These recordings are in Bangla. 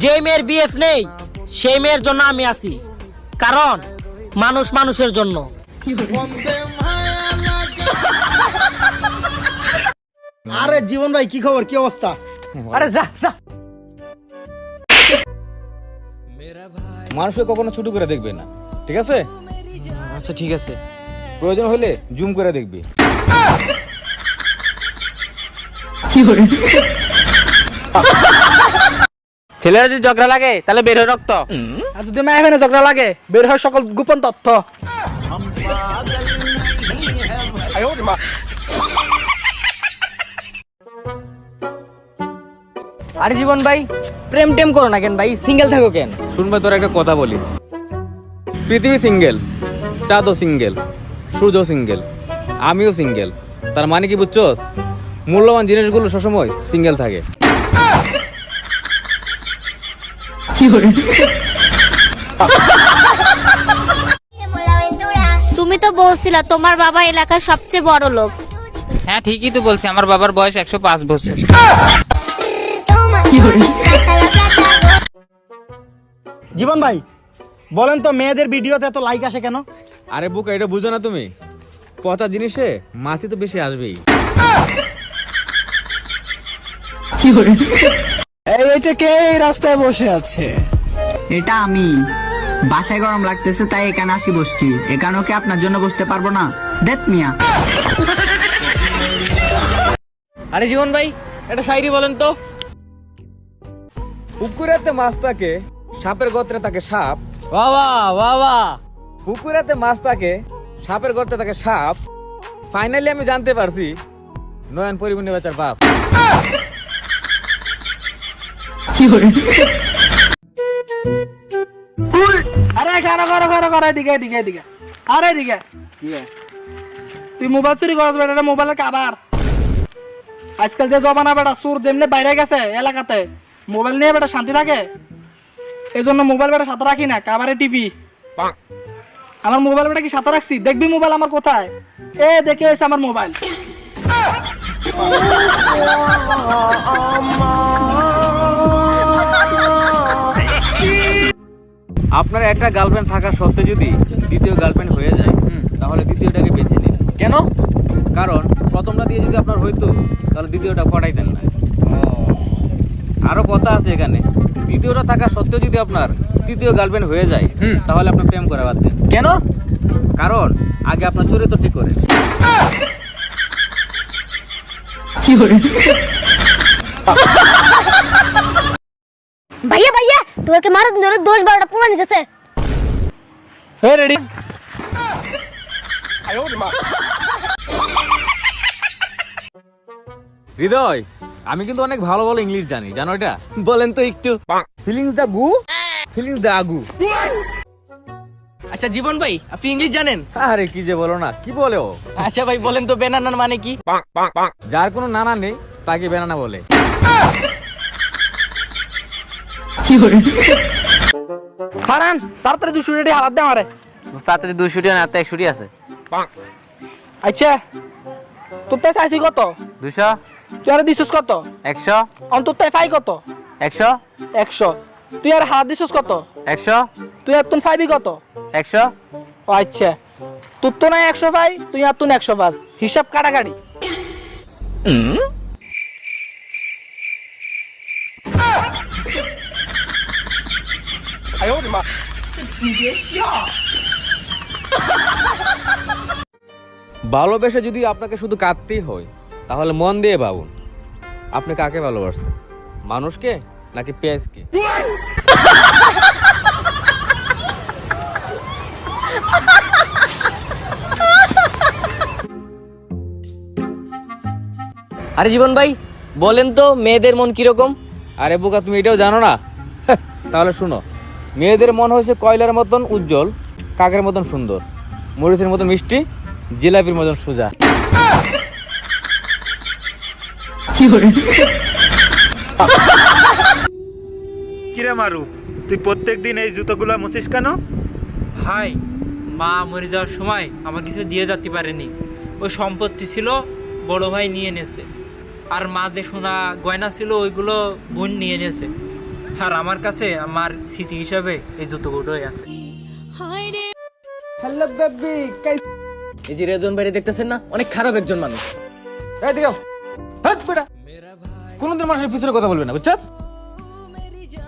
যে মেয়ের বিএফ নেই সেই মেয়ের জন্য আমি আছি, কারণ মানুষ মানুষের জন্য। আরে জীবন ভাই, কি খবর, কি অবস্থা? আরে যা যা। মানুষকে কখনো ছোট করে দেখবে না, ঠিক আছে? আচ্ছা ঠিক আছে। প্রয়োজন হলে জুম করে দেখবি। ছেলেরা যদি ঝগড়া লাগে তাহলে বের হয় রক্ত, আর যদি মায়ের এখানে ঝগড়া লাগে বের হয় সকল গোপন তথ্য। আরে জীবন ভাই, প্রেম টেম করো না কেন ভাই? সিঙ্গেল থাকো কেন? শুনবে তোর একটা কথা বলি, পৃথিবী সিঙ্গেল, চাঁদও সিঙ্গেল, সূর্য সিঙ্গেল, আমিও সিঙ্গেল। তার মানে কি বুঝছস? মূল্যবান জিনিসগুলো সবসময় সিঙ্গেল থাকে। তুমি তো বলছিলা তোমার বাবা এলাকার সবচেয়ে বড় লোক। হ্যাঁ ঠিকই তো বলছি, আমার বাবার বয়স 105 বছর। জীবন ভাই বলেন তো, মেয়েদের ভিডিওতে এত লাইক আসে কেন? আরে বুকা, এটা বুঝো না তুমি? পচা জিনিসে মাছি তো বেশি আসবেই। এইটা কে রাস্তায় বসে আছে? এটা আমি। বাসায় গরম লাগতেছে তাই এখানে আসি বসছি। এখানেও কি আপনার জন্য বসতে পারবো না? দেখ মিয়া। আরে জীবন ভাই, এটা শায়রি বলেন তো। পুকুরেতে মাছ থাকে, সাপের গর্তে থাকে সাপ। বাবা বাবা, পুকুরেতে মাছ থাকে, সাপের গর্তে থাকে সাপ। ফাইনালি আমি জানতে পারছি নয়ন পরিবহন বেচার বাপ। আরে খারো খারো খারো খারো, এদিকে এদিকে এদিকে। আরে এদিকে তুই মোবাইল চুরি করছ বেটা, মোবাইলের কাবার। আজকাল যে জমানা বেটা, চোর যেমনি বাইরে গেছে এলাকাতে, মোবাইল নিয়ে বেটা শান্তি থাকে। এই জন্য মোবাইল বেটা সাথে রাখি না, কাবারে টিপি। আমার মোবাইল বেটা কি সাথে রাখছি? দেখবি মোবাইল আমার কোথায়? এ দেখে এসে আমার মোবাইল। আপনার একটা গার্লফ্রেন্ড থাকা সত্ত্বেও যদি দ্বিতীয় গার্লফ্রেন্ড হয়ে যায়, তাহলে দ্বিতীয়টাকে বেছে নিন। কেন? কারণ প্রথমটা দিয়ে যদি আপনার হইতো তাহলে দ্বিতীয়টা পটাইতেন না। আরো কথা আছে এখানে, দ্বিতীয়টা থাকা সত্ত্বেও যদি আপনার তৃতীয় গার্লফ্রেন্ড হয়ে যায়, তাহলে আপনার প্রেম করে বাদ দেন। কেন? কারণ আগে আপনার চরিত্র ঠিক করে। ভাইয়া ভাইয়া, তোকে মারার জন্য 10-12টা পোলা নিতেছে। হে রেডি। হৃদয়, আমি কিন্তু অনেক ভালো ভালো ইংলিশ জানি, জানো এটা? বলেন তো একটু। ফিলিংস দা গু, ফিলিংস দা আগু। আচ্ছা জীবন ভাই, আপনি ইংলিশ জানেন? আরে কি যে বলো না, কি বলে ও? আচ্ছা ভাই বলেন তো, বেনানার মানে কি? যার কোনো নানা নেই তাকে বেনানা বলে। হারান তাড়াতাড়ি 200 রেডি হালাত দে আমারে। তাড়াতাড়ি 200 টি না, 100 টি আছে। আচ্ছা তোর তাই চাইছি কত? 200, তুই আর দিছিস কত? 100, অন্তর তাই পাই কত? 100, 100। তুই আর হাত দিছিস কত? 100, তুই আর তুন পাইবি কত? 100। ও আচ্ছা, তোর তো নাই 100 পাই, তুই আর তুন 100 পাস, হিসাব কাটাকাটি। ভালোবেসে যদি আপনাকে শুধু কাঁদতেই হয়, তাহলে মন দিয়ে ভাবুন আপনি কাকে ভালোবাসছেন, মানুষকে নাকি পেঁয়াজকে? আরে জীবন ভাই বলেন তো, মেয়েদের মন কিরকম? আরে বোকা, তুমি এটাও জানো না? তাহলে শুনো, মেয়েদের মন হয়েছে কয়লার মতন উজ্জ্বল, কাকের মতন সুন্দর, মরিচের মতন মিষ্টি, জিলাপির মতন সোজা। কিরে মারু, তুই প্রত্যেকদিন এই জুতোগুলা মুছিস কেন? ভাই, মা মরে যাওয়ার সময় আমার কিছু দিয়ে যেতে পারেনি। ওই সম্পত্তি ছিল বড় ভাই নিয়ে নেছে, আর মা যে সোনা গয়না ছিল ওইগুলো বোন নিয়ে নেছে। আর আমার কাছে আমার স্মৃতি হিসাবে এই জুতোগুলোই আছে। হ্যালো বেবি এই যে রেজন বাইরে দেখতেছেন না, অনেক খারাপ একজন মানুষ। এই দিকে হাট বেটা কোনদিন মানুষের পিছনে কথা বলবে না, বুঝছস?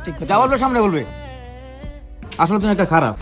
ঠিক যা বলবে সামনে বলবে। আসলে তুমি একটা খারাপ।